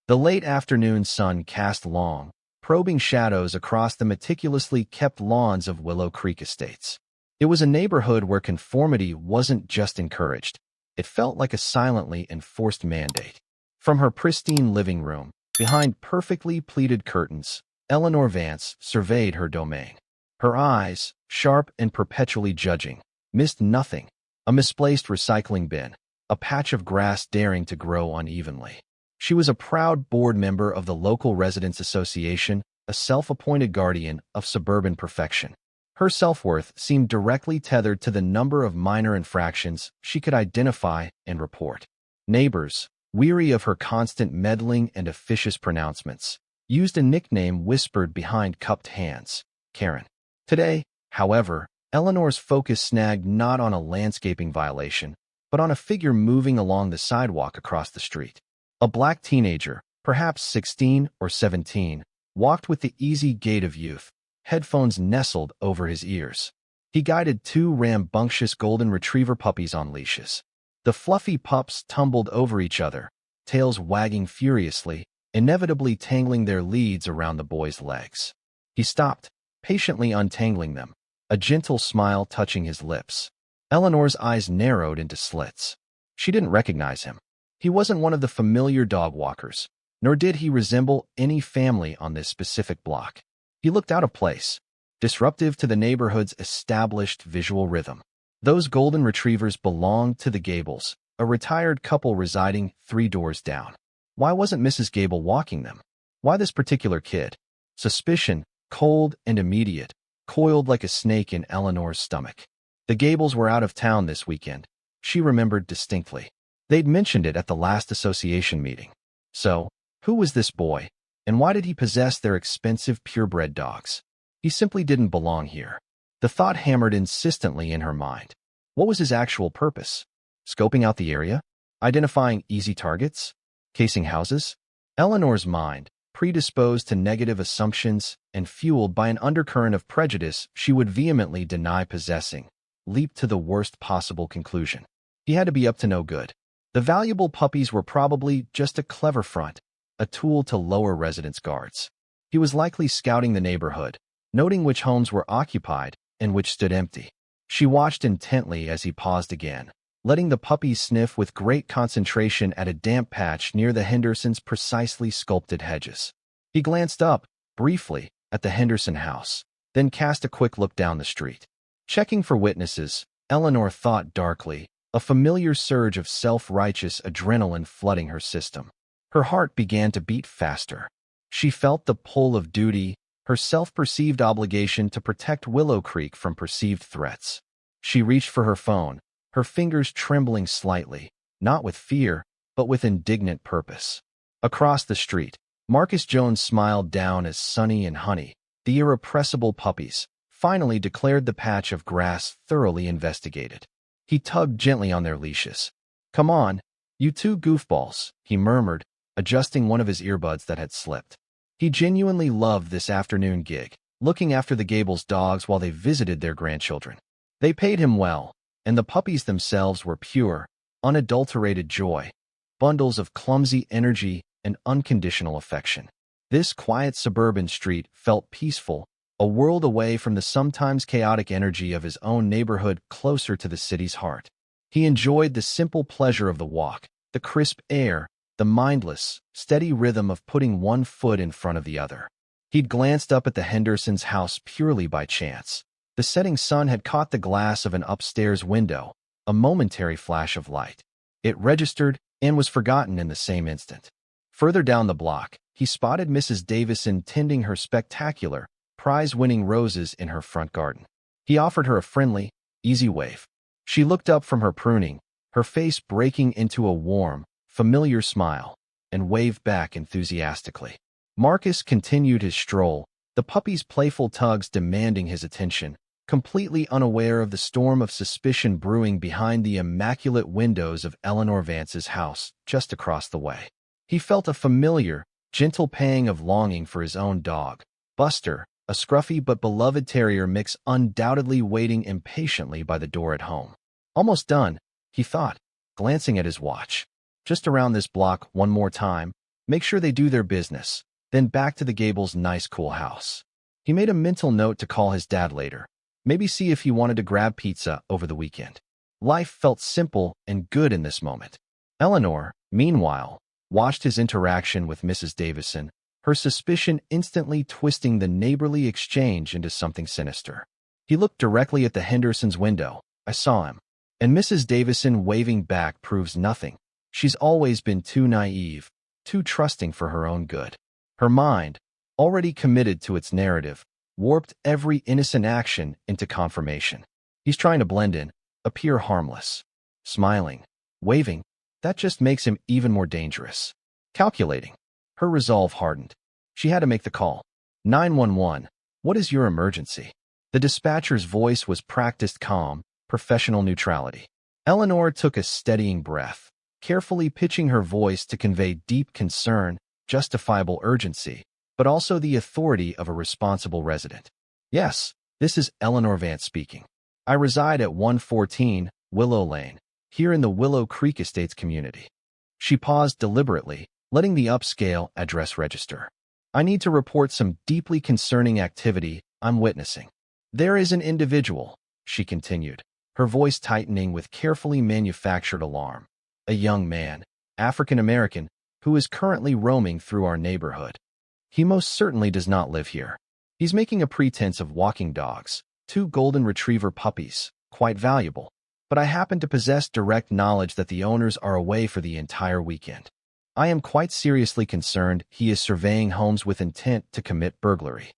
The late afternoon sun cast long, probing shadows across the meticulously kept lawns of Willow Creek Estates. It was a neighborhood where conformity wasn't just encouraged. It felt like a silently enforced mandate. From her pristine living room, behind perfectly pleated curtains, Eleanor Vance surveyed her domain. Her eyes, sharp and perpetually judging, missed nothing: a misplaced recycling bin, a patch of grass daring to grow unevenly. She was a proud board member of the local residents' association, a self-appointed guardian of suburban perfection. Her self-worth seemed directly tethered to the number of minor infractions she could identify and report. Neighbors, weary of her constant meddling and officious pronouncements, used a nickname whispered behind cupped hands: Karen. Today, however, Eleanor's focus snagged not on a landscaping violation, but on a figure moving along the sidewalk across the street. A black teenager, perhaps 16 or 17, walked with the easy gait of youth, headphones nestled over his ears. He guided two rambunctious golden retriever puppies on leashes. The fluffy pups tumbled over each other, tails wagging furiously, inevitably tangling their leads around the boy's legs. He stopped, patiently untangling them, a gentle smile touching his lips. Eleanor's eyes narrowed into slits. She didn't recognize him. He wasn't one of the familiar dog walkers, nor did he resemble any family on this specific block. He looked out of place, disruptive to the neighborhood's established visual rhythm. Those golden retrievers belonged to the Gables, a retired couple residing 3 doors down. Why wasn't Mrs. Gable walking them? Why this particular kid? Suspicion, cold and immediate, coiled like a snake in Eleanor's stomach. The Gables were out of town this weekend, she remembered distinctly. They'd mentioned it at the last association meeting. So, who was this boy, and why did he possess their expensive purebred dogs? He simply didn't belong here. The thought hammered insistently in her mind. What was his actual purpose? Scoping out the area? Identifying easy targets? Casing houses? Eleanor's mind, predisposed to negative assumptions and fueled by an undercurrent of prejudice she would vehemently deny possessing, leaped to the worst possible conclusion. He had to be up to no good. The valuable puppies were probably just a clever front, a tool to lower residents' guards. He was likely scouting the neighborhood, noting which homes were occupied and which stood empty. She watched intently as he paused again, letting the puppies sniff with great concentration at a damp patch near the Hendersons' precisely sculpted hedges. He glanced up, briefly, at the Henderson house, then cast a quick look down the street. Checking for witnesses, Eleanor thought darkly, a familiar surge of self-righteous adrenaline flooding her system. Her heart began to beat faster. She felt the pull of duty, her self-perceived obligation to protect Willow Creek from perceived threats. She reached for her phone, her fingers trembling slightly, not with fear, but with indignant purpose. Across the street, Marcus Jones smiled down as Sunny and Honey, the irrepressible puppies, finally declared the patch of grass thoroughly investigated. He tugged gently on their leashes. "Come on, you two goofballs," he murmured, adjusting one of his earbuds that had slipped. He genuinely loved this afternoon gig, looking after the Gables' dogs while they visited their grandchildren. They paid him well, and the puppies themselves were pure, unadulterated joy, bundles of clumsy energy and unconditional affection. This quiet suburban street felt peaceful, a world away from the sometimes chaotic energy of his own neighborhood, closer to the city's heart. He enjoyed the simple pleasure of the walk, the crisp air, the mindless, steady rhythm of putting one foot in front of the other. He'd glanced up at the Hendersons' house purely by chance. The setting sun had caught the glass of an upstairs window, a momentary flash of light. It registered and was forgotten in the same instant. Further down the block, he spotted Mrs. Davison tending her spectacular, prize-winning roses in her front garden. He offered her a friendly, easy wave. She looked up from her pruning, her face breaking into a warm, familiar smile, and waved back enthusiastically. Marcus continued his stroll, the puppy's playful tugs demanding his attention, completely unaware of the storm of suspicion brewing behind the immaculate windows of Eleanor Vance's house just across the way. He felt a familiar, gentle pang of longing for his own dog, Buster, a scruffy but beloved terrier mix undoubtedly waiting impatiently by the door at home. Almost done, he thought, glancing at his watch. Just around this block one more time, Make sure they do their business, then back to the Gables' nice cool house. He made a mental note to call his dad later, maybe see if he wanted to grab pizza over the weekend. Life felt simple and good in this moment. Eleanor, meanwhile, watched his interaction with Mrs. Davison, her suspicion instantly twisting the neighborly exchange into something sinister. He looked directly at the Hendersons' window. I saw him. And Mrs. Davison waving back proves nothing. She's always been too naive, too trusting for her own good. Her mind, already committed to its narrative, warped every innocent action into confirmation. He's trying to blend in, appear harmless. Smiling, waving, that just makes him even more dangerous. Calculating. Her resolve hardened. She had to make the call. 911, what is your emergency? The dispatcher's voice was practiced calm, professional neutrality. Eleanor took a steadying breath, carefully pitching her voice to convey deep concern, justifiable urgency, but also the authority of a responsible resident. Yes, this is Eleanor Vance speaking. I reside at 114 Willow Lane, here in the Willow Creek Estates community. She paused deliberately, letting the upscale address register. I need to report some deeply concerning activity I'm witnessing. There is an individual, she continued, her voice tightening with carefully manufactured alarm. A young man, African American, who is currently roaming through our neighborhood. He most certainly does not live here. He's making a pretense of walking dogs, 2 golden retriever puppies, quite valuable, but I happen to possess direct knowledge that the owners are away for the entire weekend. I am quite seriously concerned he is surveying homes with intent to commit burglary.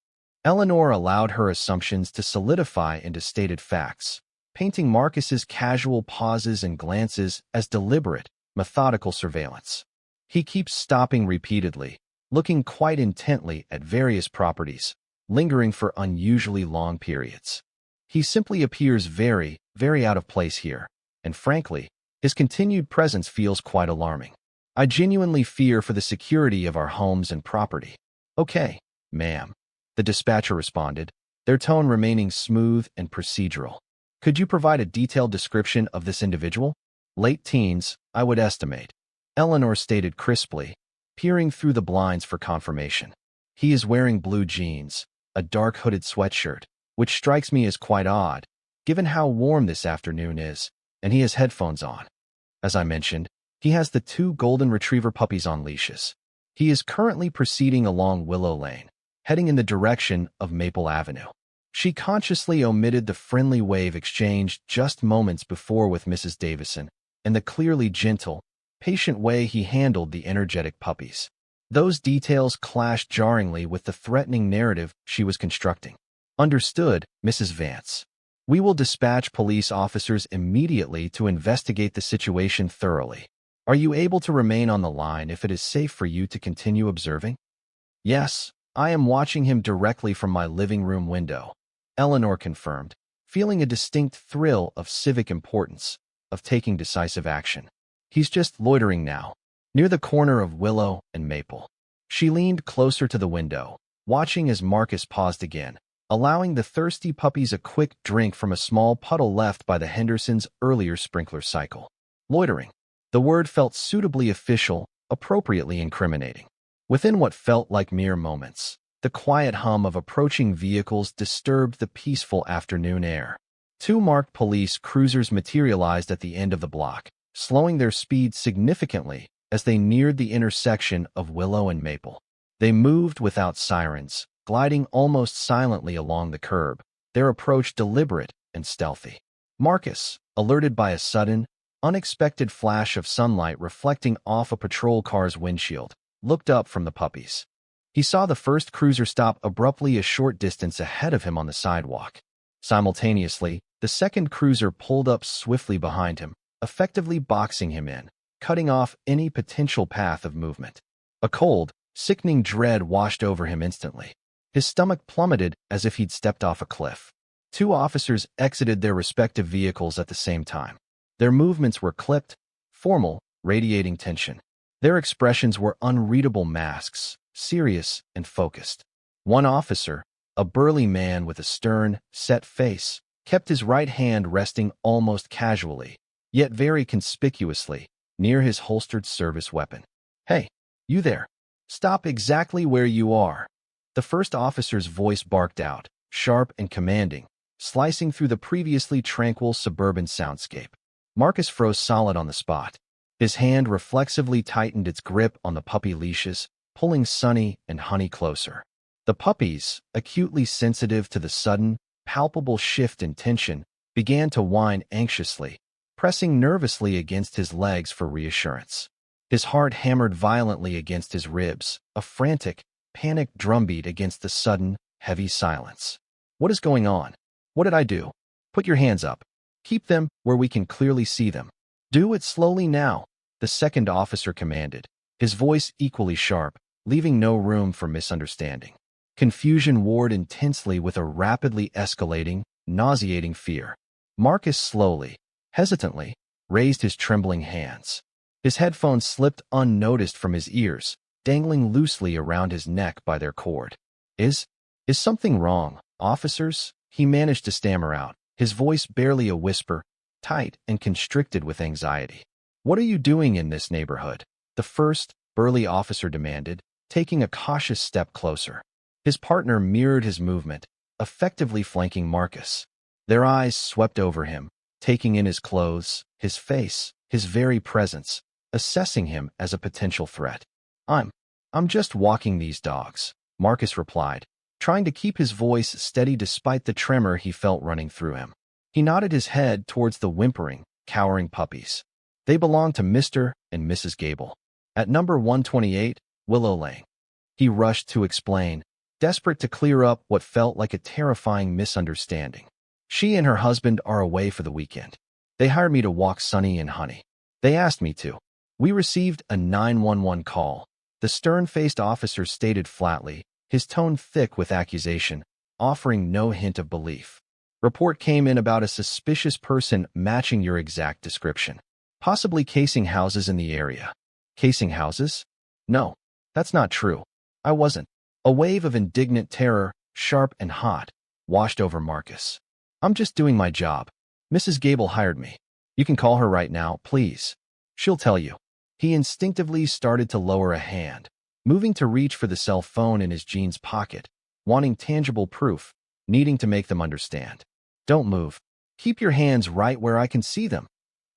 Eleanor allowed her assumptions to solidify into stated facts, painting Marcus's casual pauses and glances as deliberate, methodical surveillance. He keeps stopping repeatedly, looking quite intently at various properties, lingering for unusually long periods. He simply appears very, very out of place here, and frankly, his continued presence feels quite alarming. I genuinely fear for the security of our homes and property. Okay, ma'am, the dispatcher responded, their tone remaining smooth and procedural. Could you provide a detailed description of this individual? Late teens, I would estimate. Eleanor stated crisply, peering through the blinds for confirmation. He is wearing blue jeans, a dark hooded sweatshirt, which strikes me as quite odd, given how warm this afternoon is, and he has headphones on. As I mentioned, he has the 2 golden retriever puppies on leashes. He is currently proceeding along Willow Lane, heading in the direction of Maple Avenue. She consciously omitted the friendly wave exchanged just moments before with Mrs. Davison and the clearly gentle, patient way he handled the energetic puppies. Those details clashed jarringly with the threatening narrative she was constructing. Understood, Mrs. Vance. We will dispatch police officers immediately to investigate the situation thoroughly. Are you able to remain on the line if it is safe for you to continue observing? Yes, I am watching him directly from my living room window, Eleanor confirmed, feeling a distinct thrill of civic importance, of taking decisive action. He's just loitering now, near the corner of Willow and Maple. She leaned closer to the window, watching as Marcus paused again, allowing the thirsty puppies a quick drink from a small puddle left by the Hendersons' earlier sprinkler cycle. Loitering. The word felt suitably official, appropriately incriminating. Within what felt like mere moments, the quiet hum of approaching vehicles disturbed the peaceful afternoon air. 2 marked police cruisers materialized at the end of the block, slowing their speed significantly as they neared the intersection of Willow and Maple. They moved without sirens, gliding almost silently along the curb, their approach deliberate and stealthy. Marcus, alerted by a sudden, unexpected flash of sunlight reflecting off a patrol car's windshield, looked up from the puppies. He saw the first cruiser stop abruptly a short distance ahead of him on the sidewalk. Simultaneously, the second cruiser pulled up swiftly behind him, effectively boxing him in, cutting off any potential path of movement. A cold, sickening dread washed over him instantly. His stomach plummeted as if he'd stepped off a cliff. 2 officers exited their respective vehicles at the same time. Their movements were clipped, formal, radiating tension. Their expressions were unreadable masks, serious and focused. One officer, a burly man with a stern, set face, kept his right hand resting almost casually, yet very conspicuously, near his holstered service weapon. "Hey, you there," Stop exactly where you are. The first officer's voice barked out, sharp and commanding, slicing through the previously tranquil suburban soundscape. Marcus froze solid on the spot. His hand reflexively tightened its grip on the puppy leashes, pulling Sunny and Honey closer. The puppies, acutely sensitive to the sudden, palpable shift in tension, began to whine anxiously, pressing nervously against his legs for reassurance. His heart hammered violently against his ribs, a frantic, panicked drumbeat against the sudden, heavy silence. What is going on? What did I do? Put your hands up. Keep them where we can clearly see them. Do it slowly now, the second officer commanded, his voice equally sharp, leaving no room for misunderstanding. Confusion warred intensely with a rapidly escalating, nauseating fear. Marcus slowly, hesitantly, raised his trembling hands. His headphones slipped unnoticed from his ears, dangling loosely around his neck by their cord. Is something wrong, officers? He managed to stammer out, his voice barely a whisper, tight and constricted with anxiety. What are you doing in this neighborhood? The first, burly officer demanded, taking a cautious step closer. His partner mirrored his movement, effectively flanking Marcus. Their eyes swept over him, taking in his clothes, his face, his very presence, assessing him as a potential threat. I'm just walking these dogs, Marcus replied, trying to keep his voice steady despite the tremor he felt running through him. He nodded his head towards the whimpering, cowering puppies. They belonged to Mr. and Mrs. Gable, at number 128, Willow Lane. He rushed to explain, desperate to clear up what felt like a terrifying misunderstanding. She and her husband are away for the weekend. They hired me to walk Sunny and Honey. They asked me to. We received a 911 call. The stern-faced officer stated flatly, his tone thick with accusation, offering no hint of belief. Report came in about a suspicious person matching your exact description, possibly casing houses in the area. Casing houses? No, that's not true. I wasn't. A wave of indignant terror, sharp and hot, washed over Marcus. I'm just doing my job. Mrs. Gable hired me. You can call her right now, please. She'll tell you. He instinctively started to lower a hand, moving to reach for the cell phone in his jeans pocket, wanting tangible proof, needing to make them understand. Don't move. Keep your hands right where I can see them.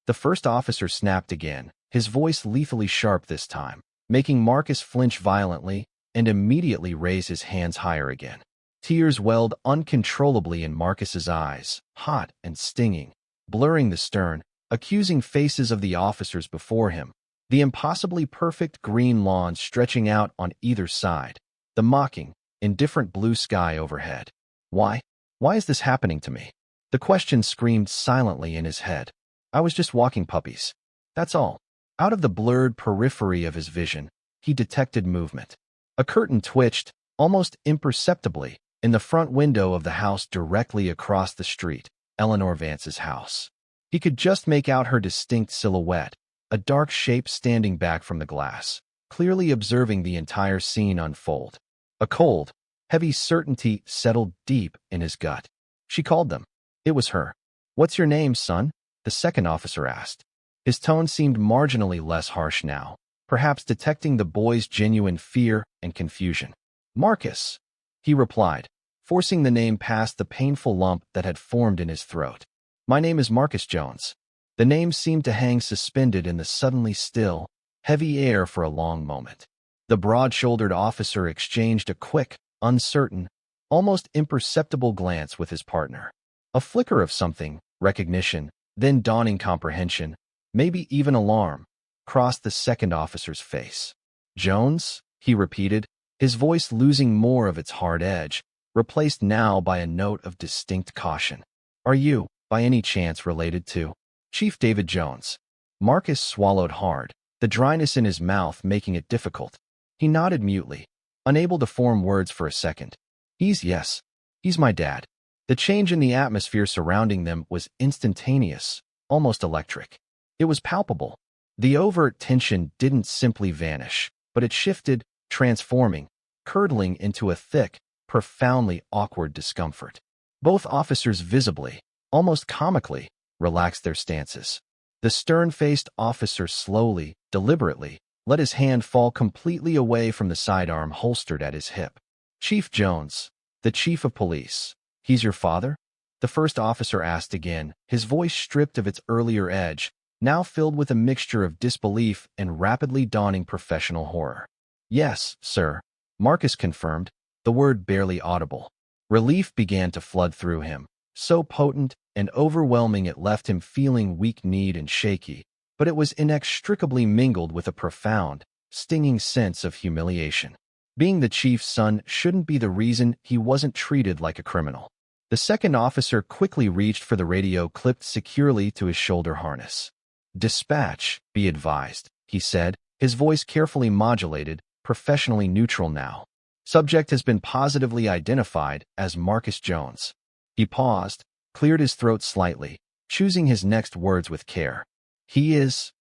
The first officer snapped again, his voice lethally sharp this time, making Marcus flinch violently and immediately raise his hands higher again. Tears welled uncontrollably in Marcus's eyes, hot and stinging, blurring the stern, accusing faces of the officers before him, the impossibly perfect green lawn stretching out on either side, the mocking, indifferent blue sky overhead. Why? Why is this happening to me? The question screamed silently in his head. I was just walking puppies. That's all. Out of the blurred periphery of his vision, he detected movement. A curtain twitched, almost imperceptibly, in the front window of the house directly across the street, Eleanor Vance's house. He could just make out her distinct silhouette, a dark shape standing back from the glass, clearly observing the entire scene unfold. A cold, heavy certainty settled deep in his gut. She called them. It was her. What's your name, son? The second officer asked. His tone seemed marginally less harsh now, perhaps detecting the boy's genuine fear and confusion. Marcus, he replied, forcing the name past the painful lump that had formed in his throat. My name is Marcus Jones. The name seemed to hang suspended in the suddenly still, heavy air for a long moment. The broad-shouldered officer exchanged a quick, uncertain, almost imperceptible glance with his partner. A flicker of something, recognition, then dawning comprehension, maybe even alarm, crossed the second officer's face. Jones? He repeated, his voice losing more of its hard edge, replaced now by a note of distinct caution. Are you, by any chance, related to Chief David Jones? Marcus swallowed hard, the dryness in his mouth making it difficult. He nodded mutely, unable to form words for a second. Yes, he's my dad. The change in the atmosphere surrounding them was instantaneous, almost electric. It was palpable. The overt tension didn't simply vanish, but it shifted, transforming, curdling into a thick, profoundly awkward discomfort. Both officers visibly, almost comically, relaxed their stances. The stern-faced officer slowly, deliberately, let his hand fall completely away from the sidearm holstered at his hip. "Chief Jones, the chief of police. He's your father?" The first officer asked again, his voice stripped of its earlier edge, now filled with a mixture of disbelief and rapidly dawning professional horror. "Yes, sir," Marcus confirmed, the word barely audible. Relief began to flood through him, so potent and overwhelming it left him feeling weak-kneed and shaky, but it was inextricably mingled with a profound, stinging sense of humiliation. Being the chief's son shouldn't be the reason he wasn't treated like a criminal. The second officer quickly reached for the radio clipped securely to his shoulder harness. "Dispatch, be advised," he said, his voice carefully modulated, professionally neutral now. "Subject has been positively identified as Marcus Jones." He paused, cleared his throat slightly, choosing his next words with care. "He is,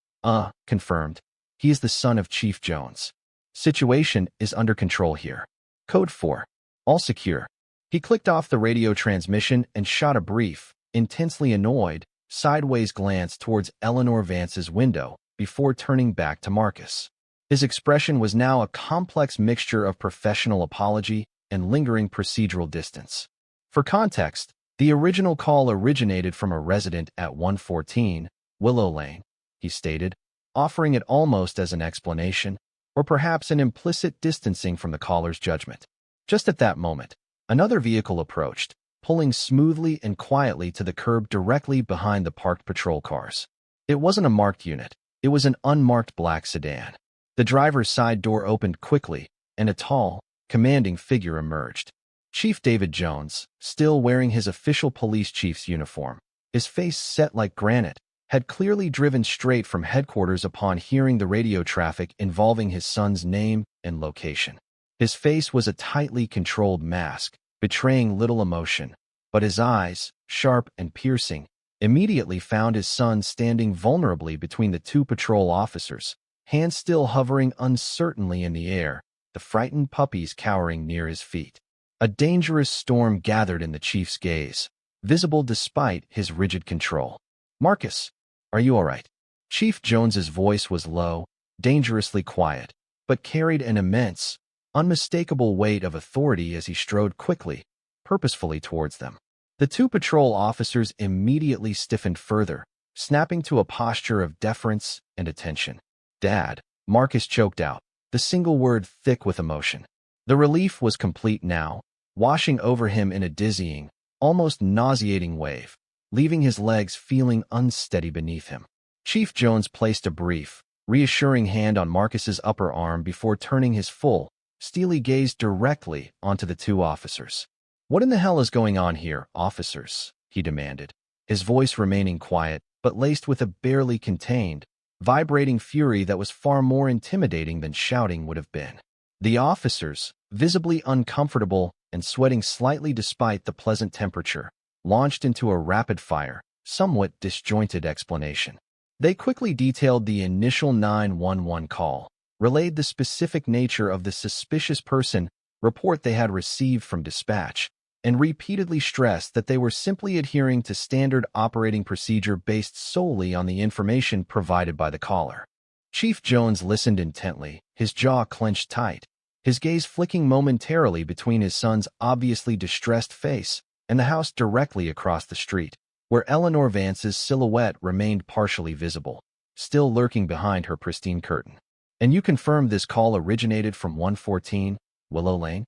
confirmed. He is the son of Chief Jones. Situation is under control here. Code 4. All secure." He clicked off the radio transmission and shot a brief, intensely annoyed, sideways glance towards Eleanor Vance's window before turning back to Marcus. His expression was now a complex mixture of professional apology and lingering procedural distance. For context, the original call originated from a resident at 114 Willow Lane, he stated, offering it almost as an explanation, or perhaps an implicit distancing from the caller's judgment. Just at that moment, another vehicle approached, pulling smoothly and quietly to the curb directly behind the parked patrol cars. It wasn't a marked unit. It was an unmarked black sedan. The driver's side door opened quickly, and a tall, commanding figure emerged. Chief David Jones, still wearing his official police chief's uniform, his face set like granite, had clearly driven straight from headquarters upon hearing the radio traffic involving his son's name and location. His face was a tightly controlled mask, betraying little emotion, but his eyes, sharp and piercing, immediately found his son standing vulnerably between the two patrol officers, hands still hovering uncertainly in the air, the frightened puppies cowering near his feet. A dangerous storm gathered in the chief's gaze, visible despite his rigid control. "Marcus, are you all right?" Chief Jones's voice was low, dangerously quiet, but carried an immense, unmistakable weight of authority as he strode quickly, purposefully towards them. The two patrol officers immediately stiffened further, snapping to a posture of deference and attention. "Dad," Marcus choked out, the single word thick with emotion. The relief was complete now, washing over him in a dizzying, almost nauseating wave, leaving his legs feeling unsteady beneath him. Chief Jones placed a brief, reassuring hand on Marcus's upper arm before turning his full, steely gaze directly onto the two officers. "What in the hell is going on here, officers?" he demanded, his voice remaining quiet but laced with a barely contained, vibrating fury that was far more intimidating than shouting would have been. The officers, visibly uncomfortable and sweating slightly despite the pleasant temperature, launched into a rapid-fire, somewhat disjointed explanation. They quickly detailed the initial 911 call, relayed the specific nature of the suspicious person report they had received from dispatch, and repeatedly stressed that they were simply adhering to standard operating procedure based solely on the information provided by the caller. Chief Jones listened intently, his jaw clenched tight, his gaze flicking momentarily between his son's obviously distressed face and the house directly across the street, where Eleanor Vance's silhouette remained partially visible, still lurking behind her pristine curtain. "And you confirmed this call originated from 114 Willow Lane?"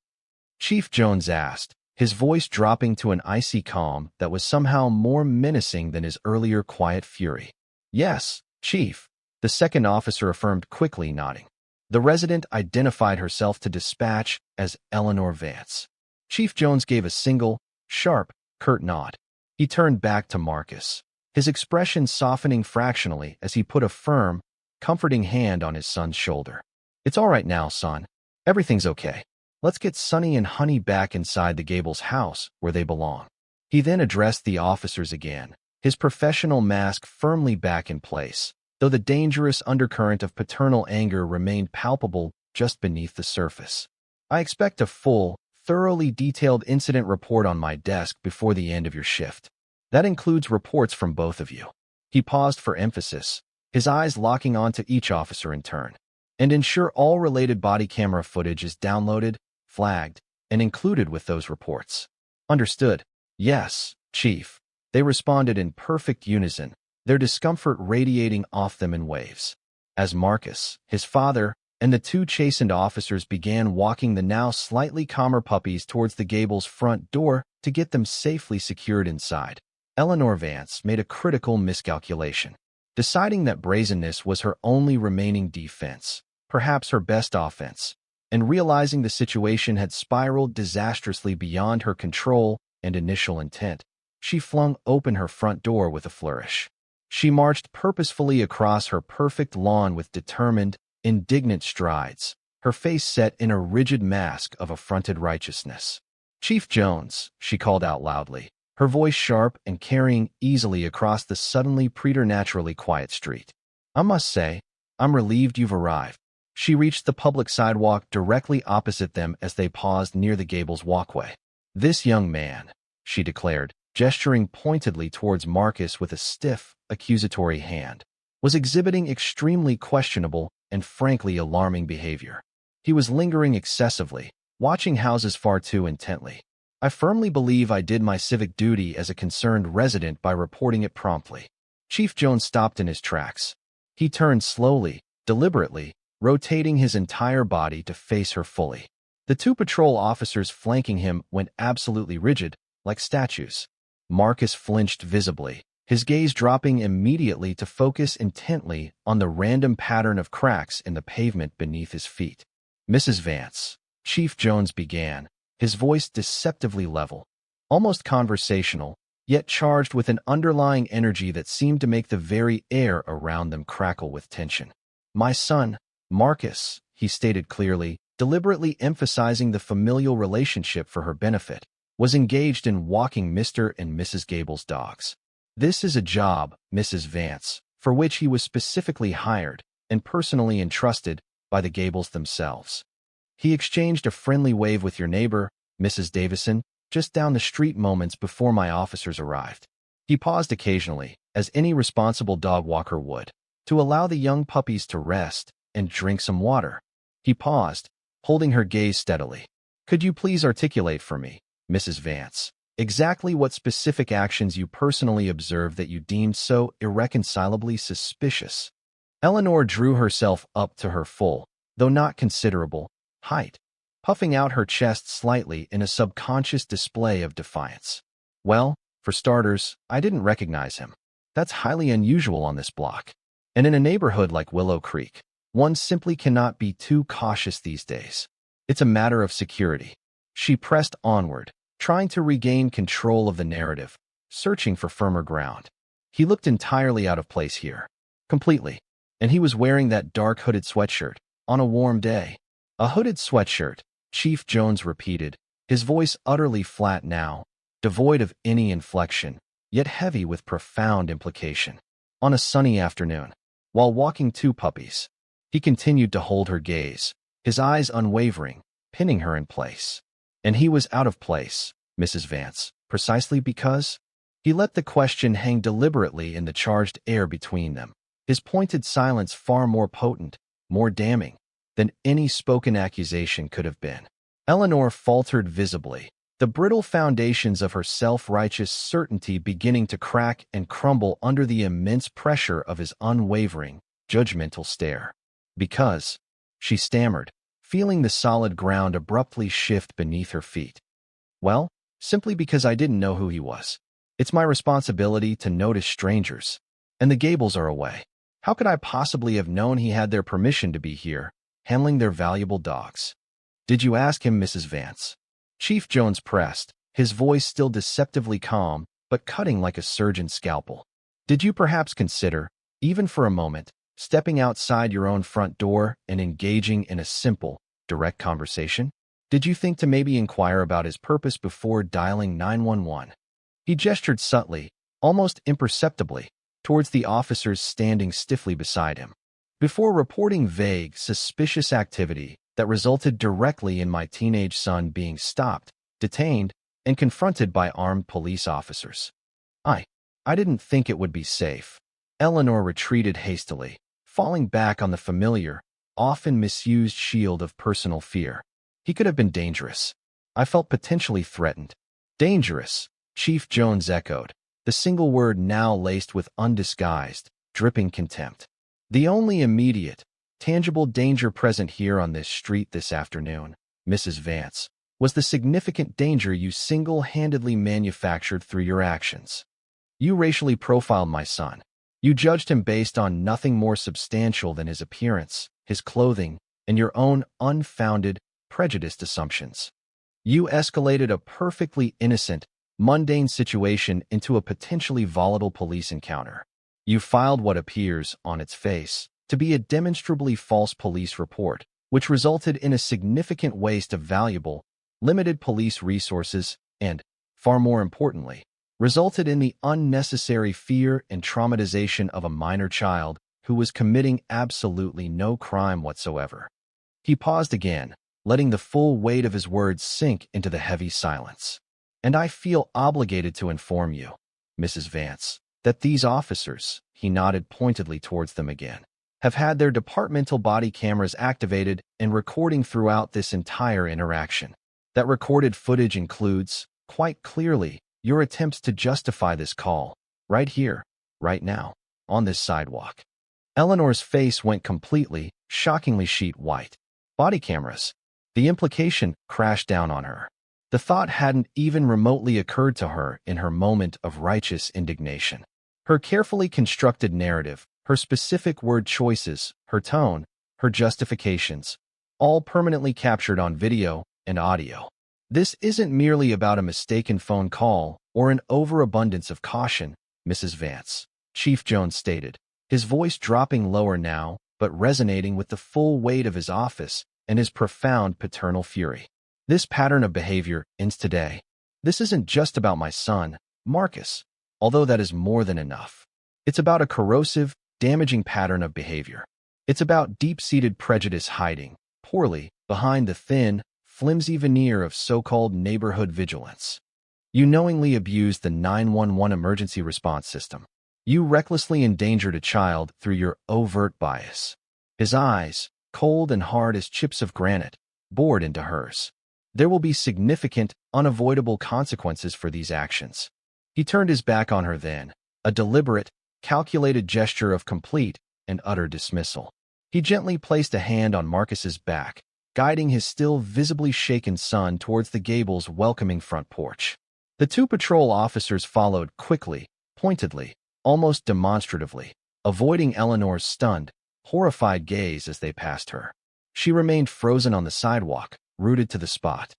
Chief Jones asked, his voice dropping to an icy calm that was somehow more menacing than his earlier quiet fury. "Yes, Chief," the second officer affirmed quickly, nodding. The resident identified herself to dispatch as Eleanor Vance. Chief Jones gave a single, sharp, curt nod. He turned back to Marcus, his expression softening fractionally as he put a firm, comforting hand on his son's shoulder. "It's all right now, son. Everything's okay. Let's get Sonny and Honey back inside the Gables house where they belong." He then addressed the officers again, his professional mask firmly back in place, though the dangerous undercurrent of paternal anger remained palpable just beneath the surface. "I expect a full, thoroughly detailed incident report on my desk before the end of your shift. That includes reports from both of you." He paused for emphasis, his eyes locking onto each officer in turn. and ensure all related body camera footage is downloaded, flagged, and included with those reports. Understood. Yes, Chief. They responded in perfect unison, their discomfort radiating off them in waves. As Marcus, his father, and the two chastened officers began walking the now slightly calmer puppies towards the Gables' front door to get them safely secured inside, Eleanor Vance made a critical miscalculation. Deciding that brazenness was her only remaining defense, perhaps her best offense, and realizing the situation had spiraled disastrously beyond her control and initial intent, she flung open her front door with a flourish. She marched purposefully across her perfect lawn with determined, indignant strides, her face set in a rigid mask of affronted righteousness. "Chief Jones," she called out loudly, her voice sharp and carrying easily across the suddenly preternaturally quiet street. "I must say, I'm relieved you've arrived." She reached the public sidewalk directly opposite them as they paused near the Gables walkway. "This young man," she declared, gesturing pointedly towards Marcus with a stiff, accusatory hand, was exhibiting extremely questionable and frankly alarming behavior. He was lingering excessively, watching houses far too intently. "I firmly believe I did my civic duty as a concerned resident by reporting it promptly." Chief Jones stopped in his tracks. He turned slowly, deliberately, rotating his entire body to face her fully. The two patrol officers flanking him went absolutely rigid, like statues. Marcus flinched visibly, his gaze dropping immediately to focus intently on the random pattern of cracks in the pavement beneath his feet. "Mrs. Vance," Chief Jones began, his voice deceptively level, almost conversational, yet charged with an underlying energy that seemed to make the very air around them crackle with tension. "My son, Marcus," he stated clearly, deliberately emphasizing the familial relationship for her benefit, was engaged in walking Mr. and Mrs. Gables' dogs. "This is a job, Mrs. Vance, for which he was specifically hired and personally entrusted by the Gables themselves." He exchanged a friendly wave with your neighbor, Mrs. Davison, just down the street moments before my officers arrived. He paused occasionally, as any responsible dog walker would, to allow the young puppies to rest and drink some water. He paused, holding her gaze steadily. "Could you please articulate for me, Mrs. Vance, exactly what specific actions you personally observed that you deemed so irreconcilably suspicious?" Eleanor drew herself up to her full, though not considerable, height, puffing out her chest slightly in a subconscious display of defiance. "Well, for starters, I didn't recognize him. That's highly unusual on this block. And in a neighborhood like Willow Creek, one simply cannot be too cautious these days. It's a matter of security." She pressed onward, trying to regain control of the narrative, searching for firmer ground. "He looked entirely out of place here. Completely. And he was wearing that dark hooded sweatshirt, on a warm day." "A hooded sweatshirt," Chief Jones repeated, his voice utterly flat now, devoid of any inflection, yet heavy with profound implication. "On a sunny afternoon, while walking two puppies." He continued to hold her gaze, his eyes unwavering, pinning her in place. "And he was out of place, Mrs. Vance, precisely because—" He let the question hang deliberately in the charged air between them, his pointed silence far more potent, more damning, than any spoken accusation could have been. Eleanor faltered visibly, the brittle foundations of her self-righteous certainty beginning to crack and crumble under the immense pressure of his unwavering, judgmental stare. "Because," she stammered, feeling the solid ground abruptly shift beneath her feet. "Well, simply because I didn't know who he was. It's my responsibility to notice strangers. And the Gables are away. How could I possibly have known he had their permission to be here, handling their valuable dogs?" "Did you ask him, Mrs. Vance?" Chief Jones pressed, his voice still deceptively calm, but cutting like a surgeon's scalpel. "Did you perhaps consider, even for a moment, stepping outside your own front door and engaging in a simple, direct conversation? Did you think to maybe inquire about his purpose before dialing 911? He gestured subtly, almost imperceptibly, towards the officers standing stiffly beside him. "Before reporting vague, suspicious activity that resulted directly in my teenage son being stopped, detained, and confronted by armed police officers. I didn't think it would be safe." Eleanor retreated hastily, falling back on the familiar, often misused shield of personal fear. He could have been dangerous. I felt potentially threatened. Dangerous, Chief Jones echoed, the single word now laced with undisguised, dripping contempt. The only immediate, tangible danger present here on this street this afternoon, Mrs. Vance, was the significant danger you single-handedly manufactured through your actions. You racially profiled my son. You judged him based on nothing more substantial than his appearance, his clothing, and your own unfounded, prejudiced assumptions. You escalated a perfectly innocent, mundane situation into a potentially volatile police encounter. You filed what appears, on its face, to be a demonstrably false police report, which resulted in a significant waste of valuable, limited police resources and, far more importantly, resulted in the unnecessary fear and traumatization of a minor child who was committing absolutely no crime whatsoever. He paused again, letting the full weight of his words sink into the heavy silence. And I feel obligated to inform you, Mrs. Vance, that these officers, he nodded pointedly towards them again, have had their departmental body cameras activated and recording throughout this entire interaction. That recorded footage includes, quite clearly, your attempts to justify this call, right here, right now, on this sidewalk. Eleanor's face went completely, shockingly sheet white. Body cameras. The implication crashed down on her. The thought hadn't even remotely occurred to her in her moment of righteous indignation. Her carefully constructed narrative, her specific word choices, her tone, her justifications, all permanently captured on video and audio. This isn't merely about a mistaken phone call or an overabundance of caution, Mrs. Vance, Chief Jones stated, his voice dropping lower now, but resonating with the full weight of his office and his profound paternal fury. This pattern of behavior ends today. This isn't just about my son, Marcus, although that is more than enough. It's about a corrosive, damaging pattern of behavior. It's about deep-seated prejudice hiding, poorly, behind the thin, flimsy veneer of so-called neighborhood vigilance. You knowingly abused the 911 emergency response system. You recklessly endangered a child through your overt bias. His eyes, cold and hard as chips of granite, bored into hers. There will be significant, unavoidable consequences for these actions. He turned his back on her then, a deliberate, calculated gesture of complete and utter dismissal. He gently placed a hand on Marcus's back, guiding his still visibly shaken son towards the gable's welcoming front porch. The two patrol officers followed quickly, pointedly, almost demonstratively, avoiding Eleanor's stunned, horrified gaze as they passed her. She remained frozen on the sidewalk, rooted to the spot.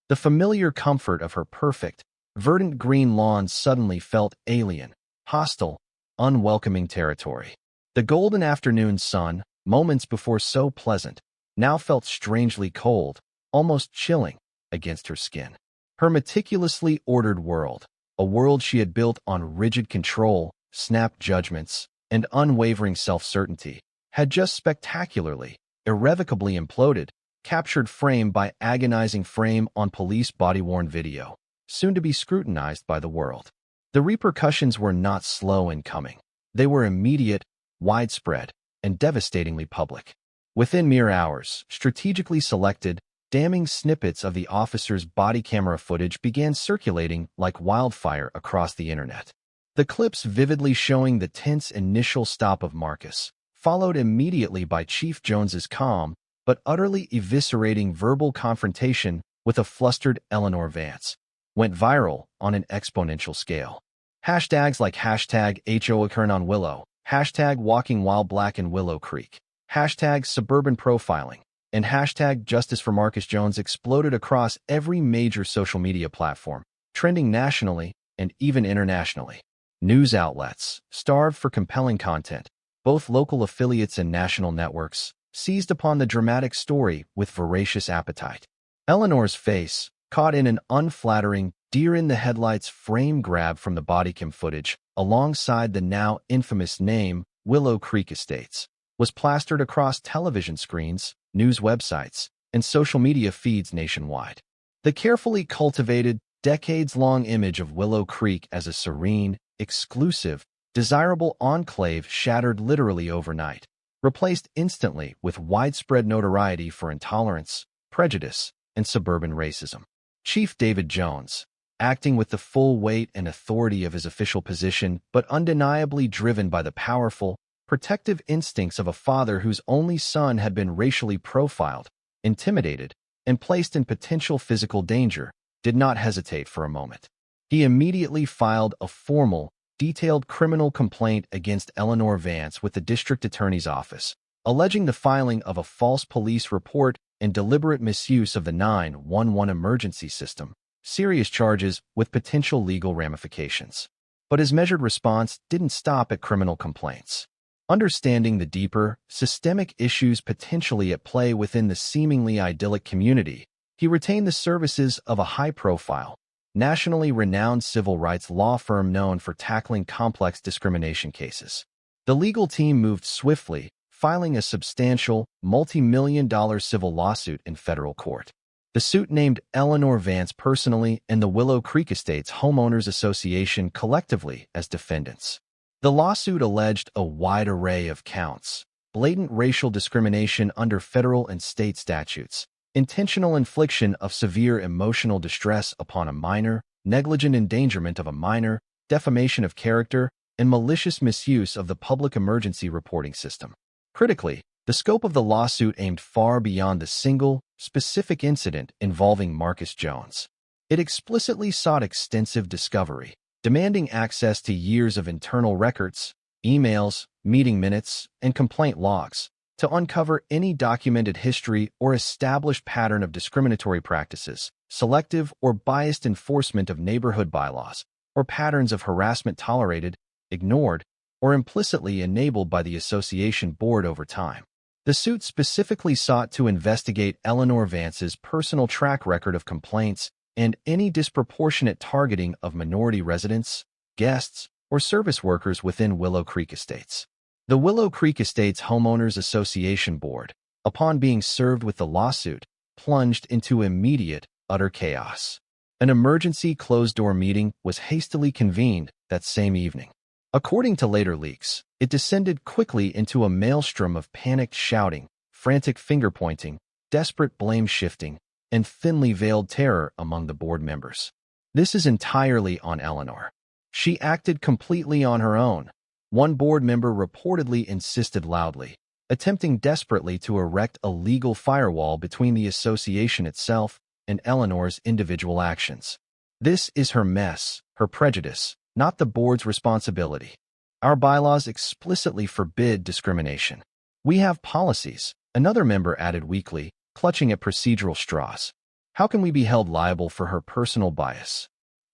The familiar comfort of her perfect, verdant green lawn suddenly felt alien, hostile, unwelcoming territory. The golden afternoon sun, moments before so pleasant, now felt strangely cold, almost chilling, against her skin. Her meticulously ordered world, a world she had built on rigid control, snapped judgments, and unwavering self-certainty, had just spectacularly, irrevocably imploded, captured frame by agonizing frame on police body-worn video, soon to be scrutinized by the world. The repercussions were not slow in coming. They were immediate, widespread, and devastatingly public. Within mere hours, strategically selected, damning snippets of the officer's body camera footage began circulating like wildfire across the internet. The clips vividly showing the tense initial stop of Marcus, followed immediately by Chief Jones's calm but utterly eviscerating verbal confrontation with a flustered Eleanor Vance, went viral on an exponential scale. Hashtags like hashtag HOA Karen on Willow, hashtag walking while black in Willow Creek, hashtag suburban profiling, and hashtag justice for Marcus Jones exploded across every major social media platform, trending nationally and even internationally. News outlets, starved for compelling content, both local affiliates and national networks, seized upon the dramatic story with voracious appetite. Eleanor's face, caught in an unflattering, deer-in-the-headlights frame grab from the bodycam footage, alongside the now infamous name, Willow Creek Estates, was plastered across television screens, news websites, and social media feeds nationwide. The carefully cultivated, decades-long image of Willow Creek as a serene, exclusive, desirable enclave shattered literally overnight. replaced instantly with widespread notoriety for intolerance, prejudice, and suburban racism. Chief David Jones, acting with the full weight and authority of his official position but undeniably driven by the powerful, protective instincts of a father whose only son had been racially profiled, intimidated, and placed in potential physical danger, did not hesitate for a moment. He immediately filed a formal, detailed criminal complaint against Eleanor Vance with the district attorney's office, alleging the filing of a false police report and deliberate misuse of the 911 emergency system, serious charges with potential legal ramifications. But his measured response didn't stop at criminal complaints. Understanding the deeper, systemic issues potentially at play within the seemingly idyllic community, he retained the services of a high-profile, nationally renowned civil rights law firm known for tackling complex discrimination cases. The legal team moved swiftly, filing a substantial, multi-million-dollar civil lawsuit in federal court. The suit named Eleanor Vance personally and the Willow Creek Estates Homeowners Association collectively as defendants. The lawsuit alleged a wide array of counts: blatant racial discrimination under federal and state statutes, intentional infliction of severe emotional distress upon a minor, negligent endangerment of a minor, defamation of character, and malicious misuse of the public emergency reporting system. Critically, the scope of the lawsuit aimed far beyond the single, specific incident involving Marcus Jones. It explicitly sought extensive discovery, demanding access to years of internal records, emails, meeting minutes, and complaint logs, to uncover any documented history or established pattern of discriminatory practices, selective or biased enforcement of neighborhood bylaws, or patterns of harassment tolerated, ignored, or implicitly enabled by the association board over time. The suit specifically sought to investigate Eleanor Vance's personal track record of complaints and any disproportionate targeting of minority residents, guests, or service workers within Willow Creek Estates. The Willow Creek Estates Homeowners Association Board, upon being served with the lawsuit, plunged into immediate, utter chaos. An emergency closed-door meeting was hastily convened that same evening. According to later leaks, it descended quickly into a maelstrom of panicked shouting, frantic finger-pointing, desperate blame-shifting, and thinly veiled terror among the board members. This is entirely on Eleanor. She acted completely on her own. One board member reportedly insisted loudly, attempting desperately to erect a legal firewall between the association itself and Eleanor's individual actions. This is her mess, her prejudice, not the board's responsibility. Our bylaws explicitly forbid discrimination. We have policies, another member added weakly, clutching at procedural straws. How can we be held liable for her personal bias?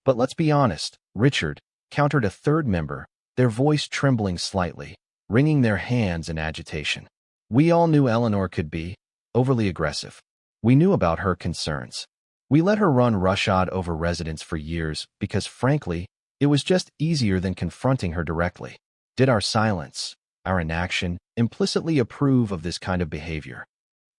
But let's be honest, Richard, countered a third member, their voice trembling slightly, wringing their hands in agitation. We all knew Eleanor could be overly aggressive. We knew about her concerns. We let her run roughshod over residents for years because, frankly, it was just easier than confronting her directly. Did our silence, our inaction, implicitly approve of this kind of behavior?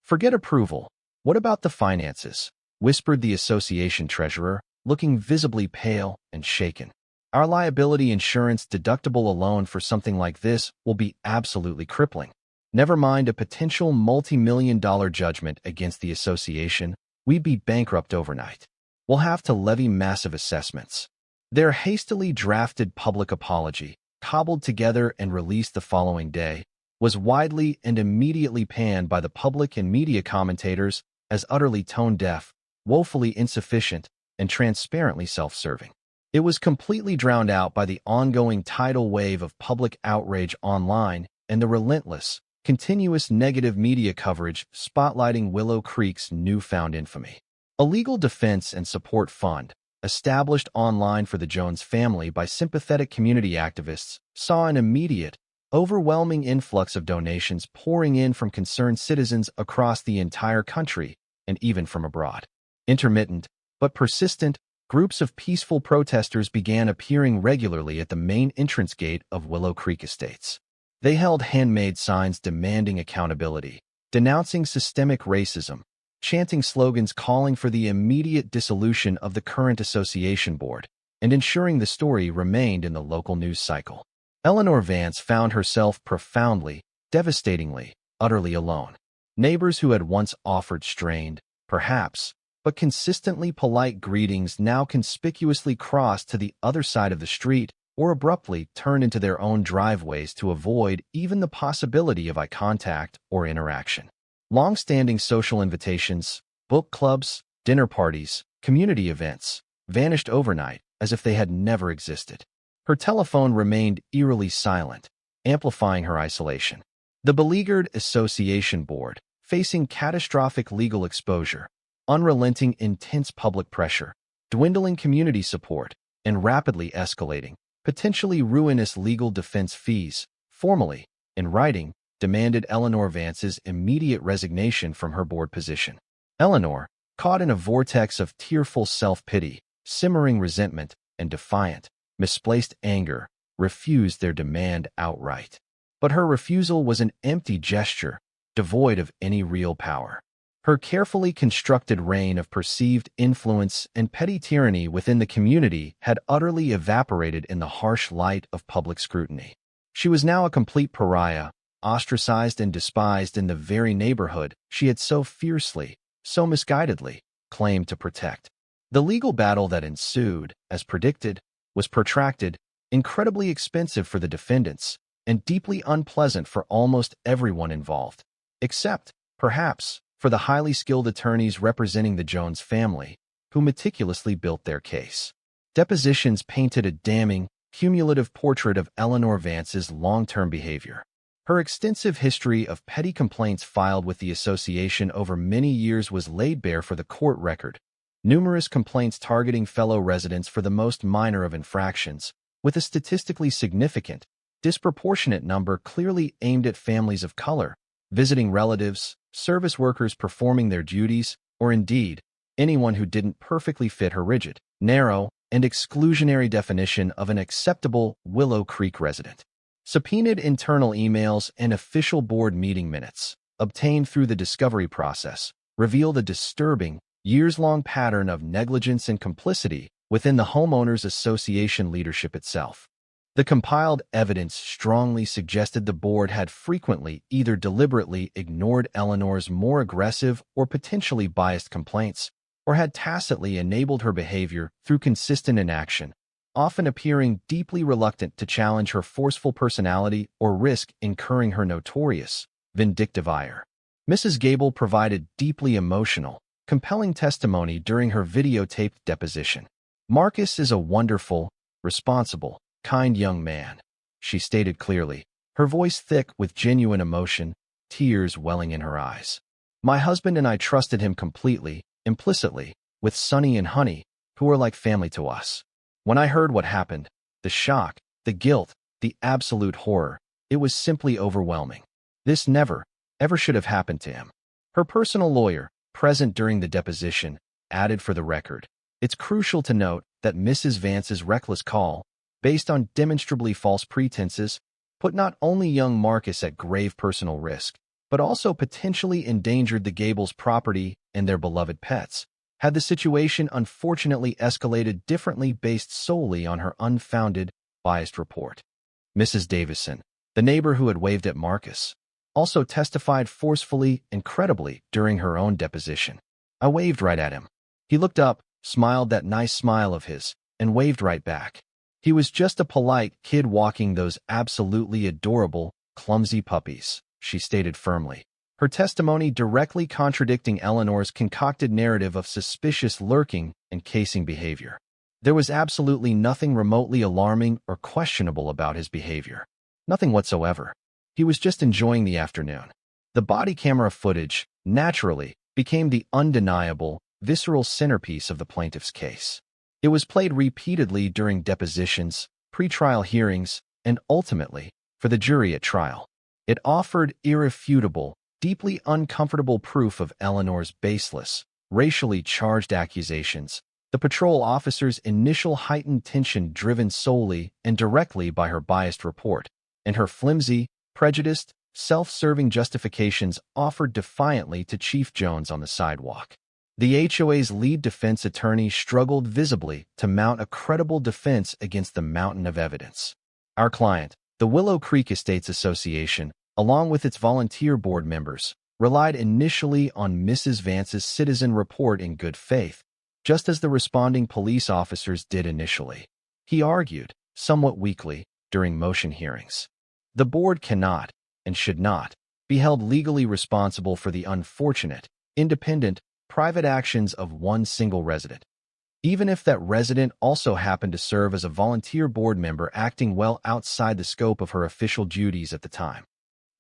Forget approval. What about the finances? Whispered the association treasurer, looking visibly pale and shaken. Our liability insurance deductible alone for something like this will be absolutely crippling. Never mind a potential multi-million-dollar judgment against the association, we'd be bankrupt overnight. We'll have to levy massive assessments. Their hastily drafted public apology, cobbled together and released the following day, was widely and immediately panned by the public and media commentators as utterly tone-deaf, woefully insufficient, and transparently self-serving. It was completely drowned out by the ongoing tidal wave of public outrage online and the relentless, continuous negative media coverage spotlighting Willow Creek's newfound infamy. A legal defense and support fund, established online for the Jones family by sympathetic community activists, saw an immediate, overwhelming influx of donations pouring in from concerned citizens across the entire country and even from abroad. Intermittent, but persistent, groups of peaceful protesters began appearing regularly at the main entrance gate of Willow Creek Estates. They held handmade signs demanding accountability, denouncing systemic racism, chanting slogans calling for the immediate dissolution of the current association board, and ensuring the story remained in the local news cycle. Eleanor Vance found herself profoundly, devastatingly, utterly alone. Neighbors who had once offered strained, perhaps, but consistently polite greetings now conspicuously crossed to the other side of the street or abruptly turned into their own driveways to avoid even the possibility of eye contact or interaction. Long-standing social invitations, book clubs, dinner parties, community events, vanished overnight as if they had never existed. Her telephone remained eerily silent, amplifying her isolation. The beleaguered association board, facing catastrophic legal exposure, unrelenting intense public pressure, dwindling community support, and rapidly escalating, potentially ruinous legal defense fees, formally, in writing, demanded Eleanor Vance's immediate resignation from her board position. Eleanor, caught in a vortex of tearful self-pity, simmering resentment, and defiant, misplaced anger, refused their demand outright. But her refusal was an empty gesture, devoid of any real power. Her carefully constructed reign of perceived influence and petty tyranny within the community had utterly evaporated in the harsh light of public scrutiny. She was now a complete pariah, ostracized and despised in the very neighborhood she had so fiercely, so misguidedly, claimed to protect. The legal battle that ensued, as predicted, was protracted, incredibly expensive for the defendants, and deeply unpleasant for almost everyone involved, except, perhaps, for the highly skilled attorneys representing the Jones family, who meticulously built their case. Depositions painted a damning, cumulative portrait of Eleanor Vance's long-term behavior. Her extensive history of petty complaints filed with the association over many years was laid bare for the court record. Numerous complaints targeting fellow residents for the most minor of infractions, with a statistically significant, disproportionate number clearly aimed at families of color, visiting relatives, service workers performing their duties, or indeed, anyone who didn't perfectly fit her rigid, narrow, and exclusionary definition of an acceptable Willow Creek resident. Subpoenaed internal emails and official board meeting minutes, obtained through the discovery process, reveal the disturbing, years-long pattern of negligence and complicity within the homeowners association leadership itself. The compiled evidence strongly suggested the board had frequently either deliberately ignored Eleanor's more aggressive or potentially biased complaints, or had tacitly enabled her behavior through consistent inaction, often appearing deeply reluctant to challenge her forceful personality or risk incurring her notorious, vindictive ire. Mrs. Gable provided deeply emotional, compelling testimony during her videotaped deposition. "Marcus is a wonderful, responsible, kind young man," she stated clearly, her voice thick with genuine emotion, tears welling in her eyes. "My husband and I trusted him completely, implicitly, with Sonny and Honey, who are like family to us. When I heard what happened, the shock, the guilt, the absolute horror, it was simply overwhelming. This never, ever should have happened to him." Her personal lawyer, present during the deposition, added for the record, "It's crucial to note that Mrs. Vance's reckless call, based on demonstrably false pretenses, put not only young Marcus at grave personal risk, but also potentially endangered the Gables' property and their beloved pets, had the situation unfortunately escalated differently based solely on her unfounded, biased report." Mrs. Davison, the neighbor who had waved at Marcus, also testified forcefully and credibly during her own deposition. "I waved right at him. He looked up, smiled that nice smile of his, and waved right back. He was just a polite kid walking those absolutely adorable, clumsy puppies," she stated firmly, her testimony directly contradicting Eleanor's concocted narrative of suspicious lurking and casing behavior. There was absolutely nothing remotely alarming or questionable about his behavior. Nothing whatsoever. He was just enjoying the afternoon. The body camera footage, naturally, became the undeniable, visceral centerpiece of the plaintiff's case. It was played repeatedly during depositions, pretrial hearings, and ultimately, for the jury at trial. It offered irrefutable, deeply uncomfortable proof of Eleanor's baseless, racially charged accusations, the patrol officer's initial heightened tension driven solely and directly by her biased report, and her flimsy, prejudiced, self-serving justifications offered defiantly to Chief Jones on the sidewalk. The HOA's lead defense attorney struggled visibly to mount a credible defense against the mountain of evidence. Our client, the Willow Creek Estates Association, along with its volunteer board members, relied initially on Mrs. Vance's citizen report in good faith, just as the responding police officers did initially. He argued, somewhat weakly, during motion hearings. The board cannot, and should not, be held legally responsible for the unfortunate, independent, private actions of one single resident, even if that resident also happened to serve as a volunteer board member acting well outside the scope of her official duties at the time.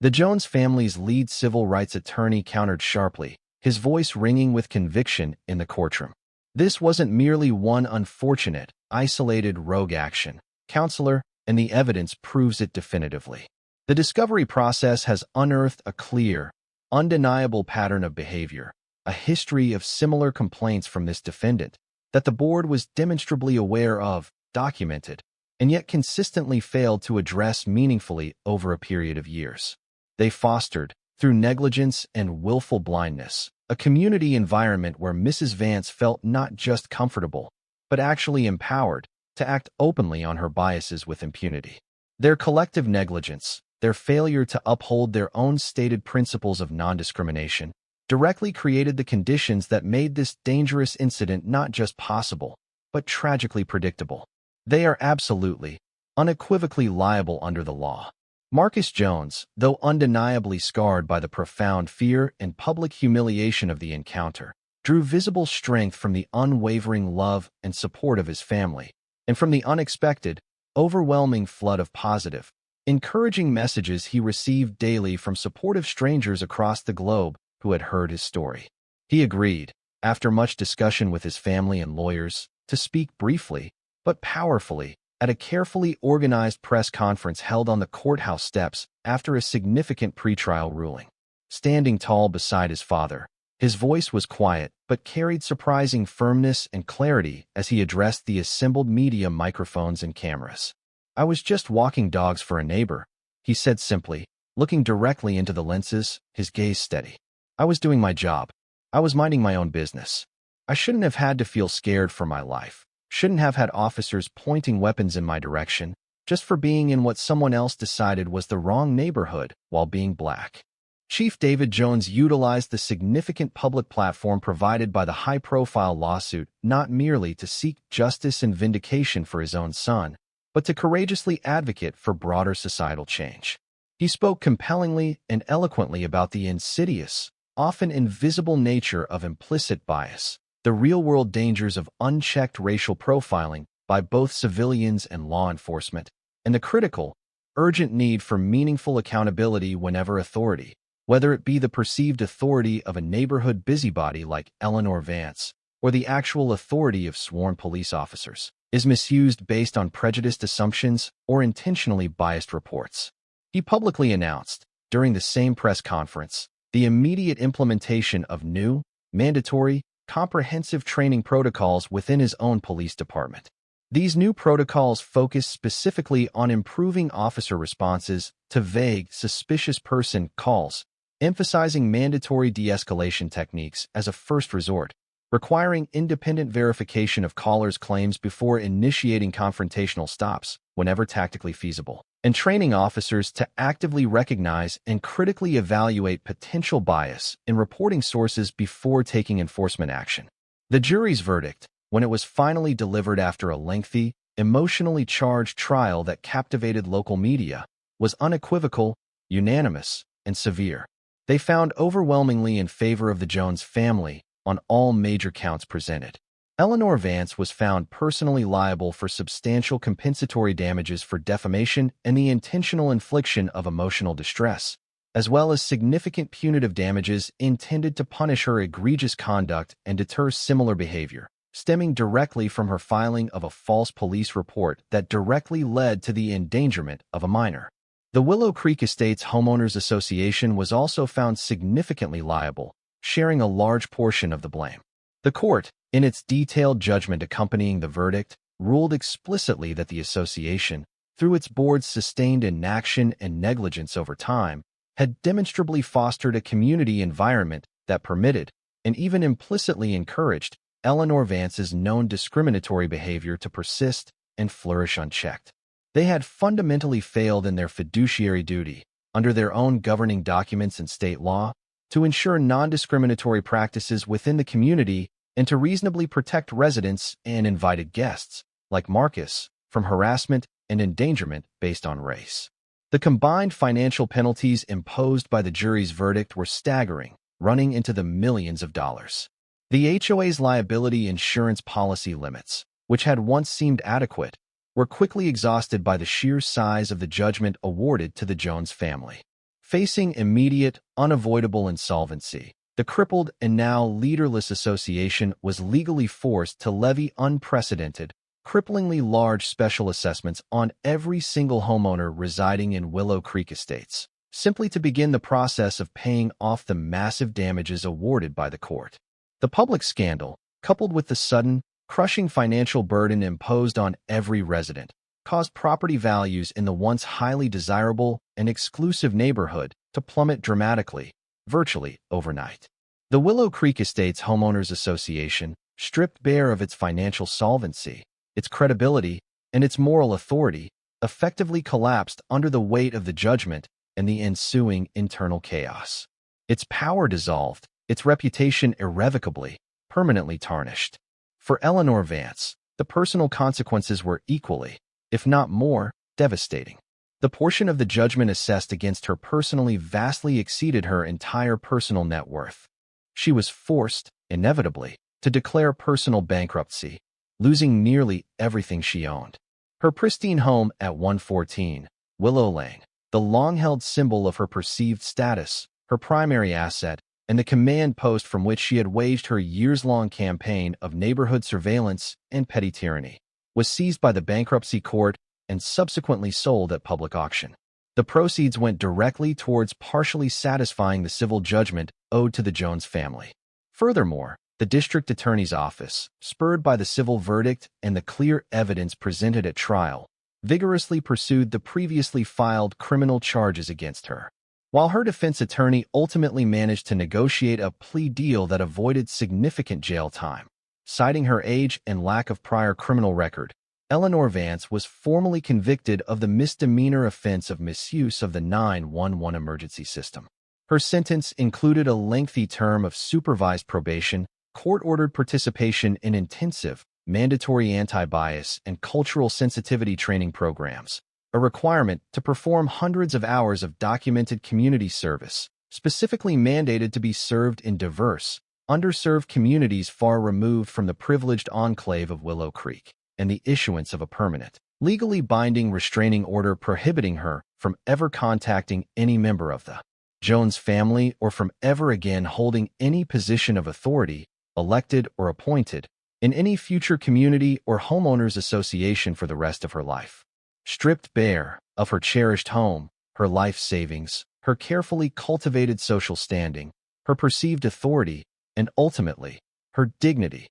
The Jones family's lead civil rights attorney countered sharply, his voice ringing with conviction in the courtroom. This wasn't merely one unfortunate, isolated rogue action, counselor, and the evidence proves it definitively. The discovery process has unearthed a clear, undeniable pattern of behavior, a history of similar complaints from this defendant, that the board was demonstrably aware of, documented, and yet consistently failed to address meaningfully over a period of years. They fostered, through negligence and willful blindness, a community environment where Mrs. Vance felt not just comfortable, but actually empowered to act openly on her biases with impunity. Their collective negligence, their failure to uphold their own stated principles of non-discrimination, directly created the conditions that made this dangerous incident not just possible, but tragically predictable. They are absolutely, unequivocally liable under the law. Marcus Jones, though undeniably scarred by the profound fear and public humiliation of the encounter, drew visible strength from the unwavering love and support of his family, and from the unexpected, overwhelming flood of positive, encouraging messages he received daily from supportive strangers across the globe who had heard his story. He agreed, after much discussion with his family and lawyers, to speak briefly, but powerfully, at a carefully organized press conference held on the courthouse steps after a significant pretrial ruling. Standing tall beside his father, his voice was quiet but carried surprising firmness and clarity as he addressed the assembled media microphones and cameras. "I was just walking dogs for a neighbor," he said simply, looking directly into the lenses, his gaze steady. "I was doing my job. I was minding my own business. I shouldn't have had to feel scared for my life. Shouldn't have had officers pointing weapons in my direction, just for being in what someone else decided was the wrong neighborhood while being black." Chief David Jones utilized the significant public platform provided by the high-profile lawsuit not merely to seek justice and vindication for his own son, but to courageously advocate for broader societal change. He spoke compellingly and eloquently about the insidious, often invisible nature of implicit bias, the real-world dangers of unchecked racial profiling by both civilians and law enforcement, and the critical, urgent need for meaningful accountability whenever authority, whether it be the perceived authority of a neighborhood busybody like Eleanor Vance, or the actual authority of sworn police officers, is misused based on prejudiced assumptions or intentionally biased reports. He publicly announced, during the same press conference, the immediate implementation of new, mandatory, comprehensive training protocols within his own police department. These new protocols focus specifically on improving officer responses to vague, suspicious person calls, emphasizing mandatory de-escalation techniques as a first resort, requiring independent verification of callers' claims before initiating confrontational stops, whenever tactically feasible, and training officers to actively recognize and critically evaluate potential bias in reporting sources before taking enforcement action. The jury's verdict, when it was finally delivered after a lengthy, emotionally charged trial that captivated local media, was unequivocal, unanimous, and severe. They found overwhelmingly in favor of the Jones family on all major counts presented. Eleanor Vance was found personally liable for substantial compensatory damages for defamation and the intentional infliction of emotional distress, as well as significant punitive damages intended to punish her egregious conduct and deter similar behavior, stemming directly from her filing of a false police report that directly led to the endangerment of a minor. The Willow Creek Estates Homeowners Association was also found significantly liable, sharing a large portion of the blame. The court, in its detailed judgment accompanying the verdict, ruled explicitly that the association, through its board's sustained inaction and negligence over time, had demonstrably fostered a community environment that permitted, and even implicitly encouraged, Eleanor Vance's known discriminatory behavior to persist and flourish unchecked. They had fundamentally failed in their fiduciary duty, under their own governing documents and state law, to ensure non-discriminatory practices within the community and to reasonably protect residents and invited guests, like Marcus, from harassment and endangerment based on race. The combined financial penalties imposed by the jury's verdict were staggering, running into the millions of dollars. The HOA's liability insurance policy limits, which had once seemed adequate, were quickly exhausted by the sheer size of the judgment awarded to the Jones family. Facing immediate, unavoidable insolvency, the crippled and now leaderless association was legally forced to levy unprecedented, cripplingly large special assessments on every single homeowner residing in Willow Creek Estates, simply to begin the process of paying off the massive damages awarded by the court. The public scandal, coupled with the sudden, crushing financial burden imposed on every resident, caused property values in the once highly desirable and exclusive neighborhood to plummet dramatically, virtually overnight. The Willow Creek Estates Homeowners Association, stripped bare of its financial solvency, its credibility, and its moral authority, effectively collapsed under the weight of the judgment and the ensuing internal chaos. Its power dissolved, its reputation irrevocably, permanently tarnished. For Eleanor Vance, the personal consequences were equally, if not more, devastating. The portion of the judgment assessed against her personally vastly exceeded her entire personal net worth. She was forced, inevitably, to declare personal bankruptcy, losing nearly everything she owned. Her pristine home at 114 Willow Lane, the long-held symbol of her perceived status, her primary asset, and the command post from which she had waged her years-long campaign of neighborhood surveillance and petty tyranny, was seized by the bankruptcy court and subsequently sold at public auction. The proceeds went directly towards partially satisfying the civil judgment owed to the Jones family. Furthermore, the district attorney's office, spurred by the civil verdict and the clear evidence presented at trial, vigorously pursued the previously filed criminal charges against her. While her defense attorney ultimately managed to negotiate a plea deal that avoided significant jail time, citing her age and lack of prior criminal record, Eleanor Vance was formally convicted of the misdemeanor offense of misuse of the 911 emergency system. Her sentence included a lengthy term of supervised probation, court-ordered participation in intensive, mandatory anti-bias and cultural sensitivity training programs, a requirement to perform hundreds of hours of documented community service, specifically mandated to be served in diverse, underserved communities far removed from the privileged enclave of Willow Creek, and the issuance of a permanent, legally binding restraining order prohibiting her from ever contacting any member of the Jones family or from ever again holding any position of authority, elected or appointed, in any future community or homeowners association for the rest of her life. Stripped bare of her cherished home, her life savings, her carefully cultivated social standing, her perceived authority, and ultimately, her dignity,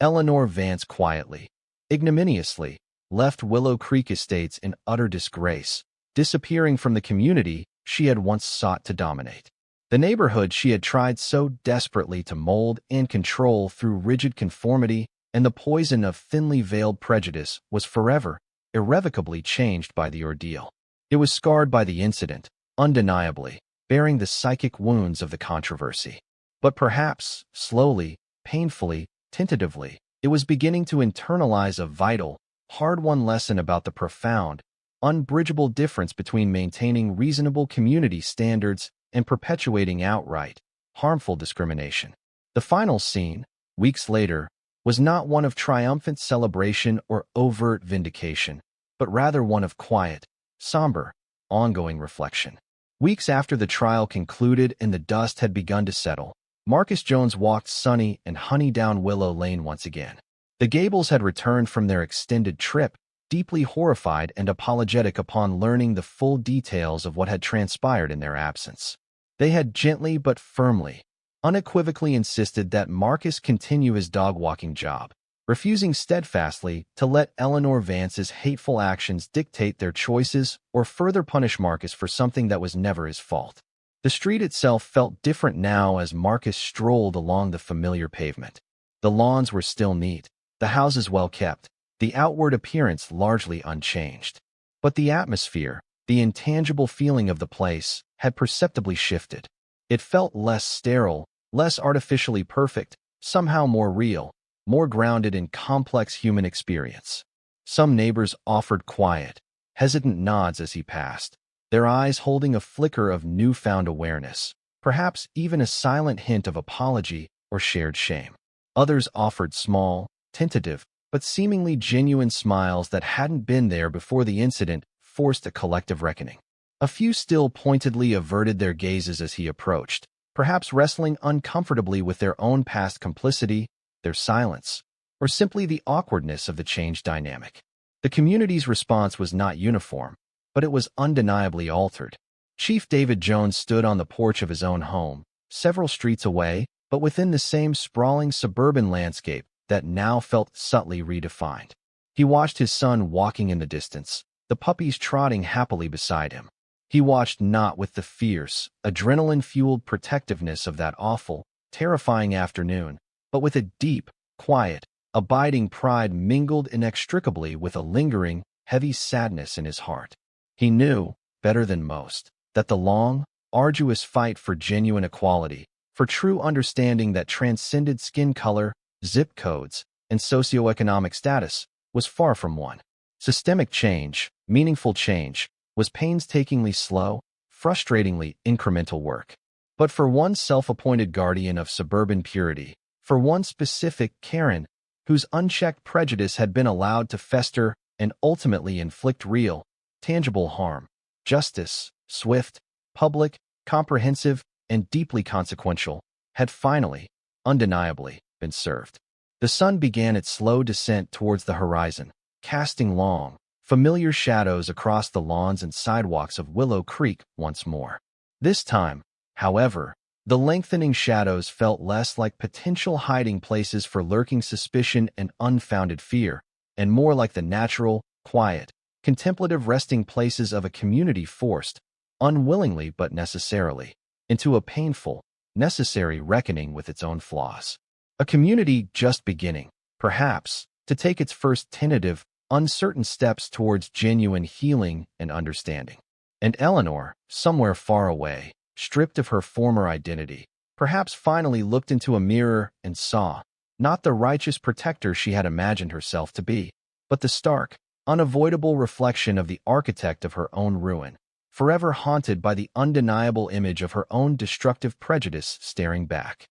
Eleanor Vance quietly, ignominiously, left Willow Creek Estates in utter disgrace, disappearing from the community she had once sought to dominate. The neighborhood she had tried so desperately to mold and control through rigid conformity and the poison of thinly veiled prejudice was forever, irrevocably changed by the ordeal. It was scarred by the incident, undeniably, bearing the psychic wounds of the controversy. But perhaps, slowly, painfully, tentatively, it was beginning to internalize a vital, hard-won lesson about the profound, unbridgeable difference between maintaining reasonable community standards and perpetuating outright, harmful discrimination. The final scene, weeks later, was not one of triumphant celebration or overt vindication, but rather one of quiet, somber, ongoing reflection. Weeks after the trial concluded and the dust had begun to settle, Marcus Jones walked sunny and honey down Willow Lane once again. The Gables had returned from their extended trip, deeply horrified and apologetic upon learning the full details of what had transpired in their absence. They had gently but firmly, unequivocally insisted that Marcus continue his dog-walking job, refusing steadfastly to let Eleanor Vance's hateful actions dictate their choices or further punish Marcus for something that was never his fault. The street itself felt different now as Marcus strolled along the familiar pavement. The lawns were still neat, the houses well kept, the outward appearance largely unchanged. But the atmosphere, the intangible feeling of the place, had perceptibly shifted. It felt less sterile, less artificially perfect, somehow more real, more grounded in complex human experience. Some neighbors offered quiet, hesitant nods as he passed, their eyes holding a flicker of newfound awareness, perhaps even a silent hint of apology or shared shame. Others offered small, tentative, but seemingly genuine smiles that hadn't been there before the incident forced a collective reckoning. A few still pointedly averted their gazes as he approached, perhaps wrestling uncomfortably with their own past complicity, their silence, or simply the awkwardness of the changed dynamic. The community's response was not uniform, but it was undeniably altered. Chief David Jones stood on the porch of his own home, several streets away, but within the same sprawling suburban landscape that now felt subtly redefined. He watched his son walking in the distance, the puppies trotting happily beside him. He watched not with the fierce, adrenaline-fueled protectiveness of that awful, terrifying afternoon, but with a deep, quiet, abiding pride mingled inextricably with a lingering, heavy sadness in his heart. He knew, better than most, that the long, arduous fight for genuine equality, for true understanding that transcended skin color, zip codes, and socioeconomic status, was far from won. Systemic change, meaningful change, was painstakingly slow, frustratingly incremental work. But for one self-appointed guardian of suburban purity, for one specific Karen, whose unchecked prejudice had been allowed to fester and ultimately inflict real, tangible harm, justice, swift, public, comprehensive, and deeply consequential, had finally, undeniably, been served. The sun began its slow descent towards the horizon, casting long, familiar shadows across the lawns and sidewalks of Willow Creek once more. This time, however, the lengthening shadows felt less like potential hiding places for lurking suspicion and unfounded fear, and more like the natural, quiet, contemplative resting places of a community forced, unwillingly but necessarily, into a painful, necessary reckoning with its own flaws. A community just beginning, perhaps, to take its first tentative, uncertain steps towards genuine healing and understanding. And Eleanor, somewhere far away, stripped of her former identity, perhaps finally looked into a mirror and saw, not the righteous protector she had imagined herself to be, but the stark, unavoidable reflection of the architect of her own ruin, forever haunted by the undeniable image of her own destructive prejudice staring back.